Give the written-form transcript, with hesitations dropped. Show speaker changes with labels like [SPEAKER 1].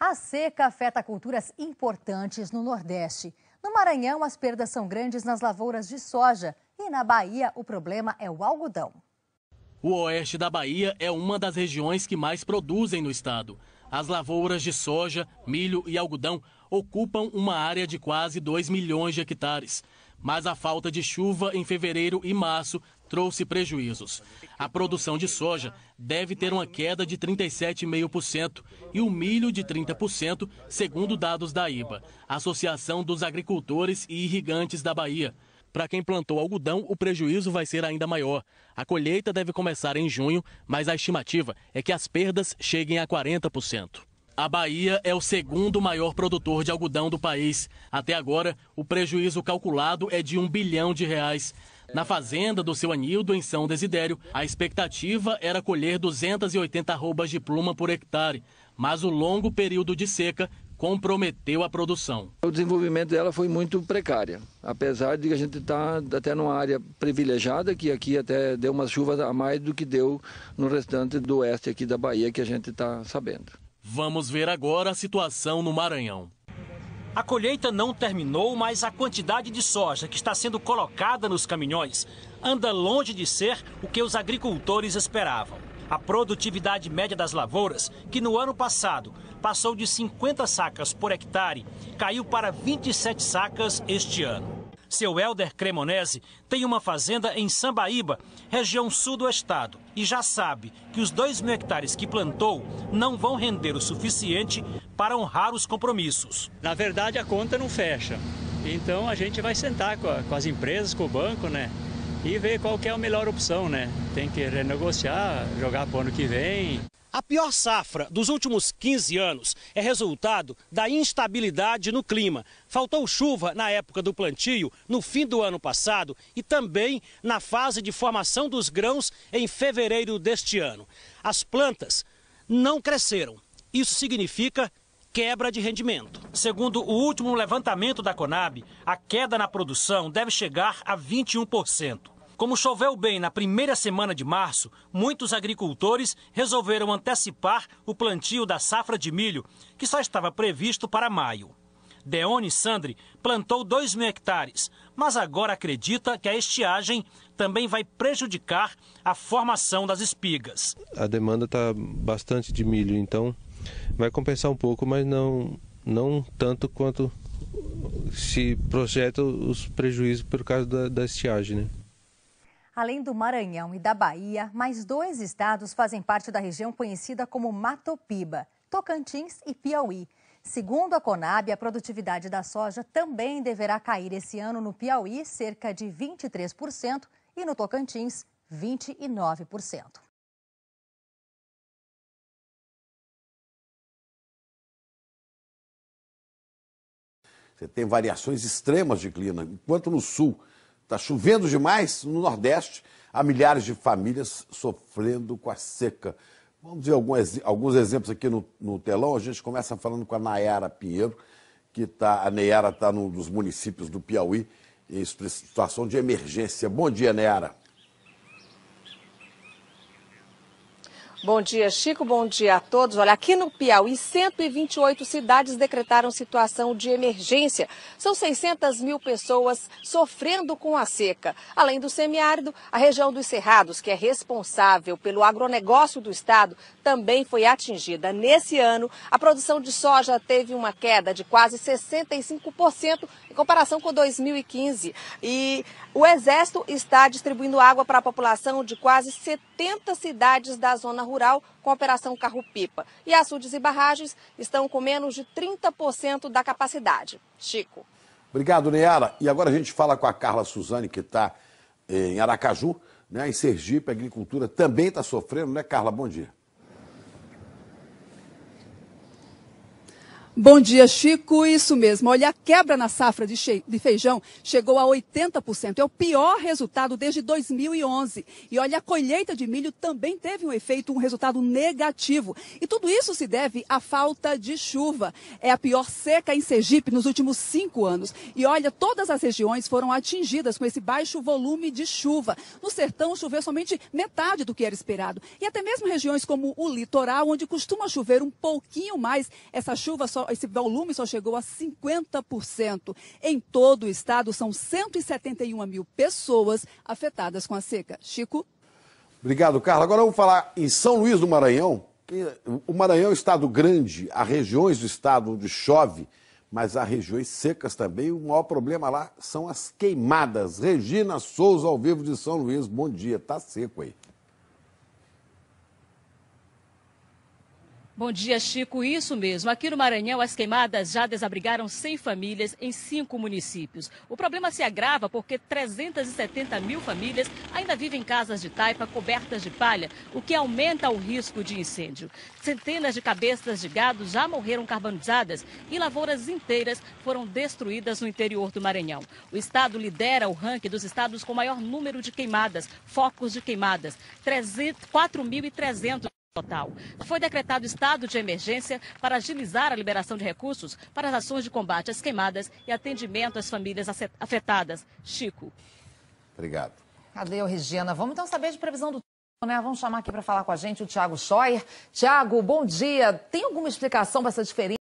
[SPEAKER 1] A seca afeta culturas importantes no Nordeste. No Maranhão, as perdas são grandes nas lavouras de soja. E na Bahia, o problema é o algodão.
[SPEAKER 2] O oeste da Bahia é uma das regiões que mais produzem no estado. As lavouras de soja, milho e algodão ocupam uma área de quase 2 milhões de hectares. Mas a falta de chuva em fevereiro e março trouxe prejuízos. A produção de soja deve ter uma queda de 37,5% e o milho de 30%, segundo dados da IBA, Associação dos Agricultores e Irrigantes da Bahia. Para quem plantou algodão, o prejuízo vai ser ainda maior. A colheita deve começar em junho, mas a estimativa é que as perdas cheguem a 40%. A Bahia é o segundo maior produtor de algodão do país. Até agora, o prejuízo calculado é de R$1 bilhão. Na fazenda do seu Anildo, em São Desidério, a expectativa era colher 280 arrobas de pluma por hectare, mas o longo período de seca comprometeu a produção.
[SPEAKER 3] O desenvolvimento dela foi muito precário, apesar de a gente estar até numa área privilegiada, que aqui até deu umas chuvas a mais do que deu no restante do oeste aqui da Bahia, que a gente está sabendo.
[SPEAKER 2] Vamos ver agora a situação no Maranhão.
[SPEAKER 4] A colheita não terminou, mas a quantidade de soja que está sendo colocada nos caminhões anda longe de ser o que os agricultores esperavam. A produtividade média das lavouras, que no ano passado passou de 50 sacas por hectare, caiu para 27 sacas este ano. Seu Helder Cremonese tem uma fazenda em Sambaíba, região sul do estado, e já sabe que os 2.000 hectares que plantou não vão render o suficiente para honrar os compromissos.
[SPEAKER 5] Na verdade, a conta não fecha. Então, a gente vai sentar com as empresas, com o banco, né? E ver qual que é a melhor opção, né? Tem que renegociar, jogar para o ano que vem.
[SPEAKER 4] A pior safra dos últimos 15 anos é resultado da instabilidade no clima. Faltou chuva na época do plantio, no fim do ano passado e também na fase de formação dos grãos em fevereiro deste ano. As plantas não cresceram. Isso significa quebra de rendimento. Segundo o último levantamento da Conab, a queda na produção deve chegar a 21%. Como choveu bem na primeira semana de março, muitos agricultores resolveram antecipar o plantio da safra de milho, que só estava previsto para maio. Deone Sandri plantou 2.000 hectares, mas agora acredita que a estiagem também vai prejudicar a formação das espigas.
[SPEAKER 6] A demanda está bastante de milho, então vai compensar um pouco, mas não tanto quanto se projeta os prejuízos por causa da estiagem, né?
[SPEAKER 1] Além do Maranhão e da Bahia, mais 2 estados fazem parte da região conhecida como Matopiba, Tocantins e Piauí. Segundo a Conab, a produtividade da soja também deverá cair esse ano no Piauí, cerca de 23%, e no Tocantins, 29%.
[SPEAKER 7] Você tem variações extremas de clima, enquanto no sul está chovendo demais, no Nordeste há milhares de famílias sofrendo com a seca. Vamos ver alguns exemplos aqui no telão. A gente começa falando com a Nayara Pinheiro, a Nayara está num dos municípios do Piauí, em situação de emergência. Bom dia, Nayara.
[SPEAKER 8] Bom dia, Chico. Bom dia a todos. Olha, aqui no Piauí, 128 cidades decretaram situação de emergência. São 600 mil pessoas sofrendo com a seca. Além do semiárido, a região dos Cerrados, que é responsável pelo agronegócio do estado, também foi atingida. Nesse ano, a produção de soja teve uma queda de quase 65% em comparação com 2015. E o Exército está distribuindo água para a população de quase 70 cidades da zona rural com a Operação Carro-Pipa. E açudes e barragens estão com menos de 30% da capacidade. Chico.
[SPEAKER 7] Obrigado, Nayara. E agora a gente fala com a Carla Suzane, que está em Aracaju, né, em Sergipe. A agricultura também está sofrendo, né, Carla? Bom dia.
[SPEAKER 9] Bom dia, Chico. Isso mesmo. Olha, a quebra na safra de feijão chegou a 80%. É o pior resultado desde 2011. E olha, a colheita de milho também teve um resultado negativo. E tudo isso se deve à falta de chuva. É a pior seca em Sergipe nos últimos 5 anos. E olha, todas as regiões foram atingidas com esse baixo volume de chuva. No sertão, choveu somente metade do que era esperado. E até mesmo regiões como o litoral, onde costuma chover um pouquinho mais, esse volume só chegou a 50%. Em todo o estado, são 171 mil pessoas afetadas com a seca. Chico?
[SPEAKER 7] Obrigado, Carla. Agora vamos falar em São Luís do Maranhão. O Maranhão é um estado grande, há regiões do estado onde chove, mas há regiões secas também. O maior problema lá são as queimadas. Regina Souza, ao vivo de São Luís. Bom dia, tá seco aí.
[SPEAKER 10] Bom dia, Chico. Isso mesmo. Aqui no Maranhão, as queimadas já desabrigaram 100 famílias em 5 municípios. O problema se agrava porque 370 mil famílias ainda vivem em casas de taipa cobertas de palha, o que aumenta o risco de incêndio. Centenas de cabeças de gado já morreram carbonizadas e lavouras inteiras foram destruídas no interior do Maranhão. O estado lidera o ranking dos estados com maior número de queimadas, focos de queimadas, 4.300. Total. Foi decretado estado de emergência para agilizar a liberação de recursos para as ações de combate às queimadas e atendimento às famílias afetadas. Chico.
[SPEAKER 7] Obrigado.
[SPEAKER 11] Cadê, Regina? Vamos então saber de previsão do tempo, né? Vamos chamar aqui para falar com a gente o Thiago Scheuer. Thiago, bom dia. Tem alguma explicação para essa diferença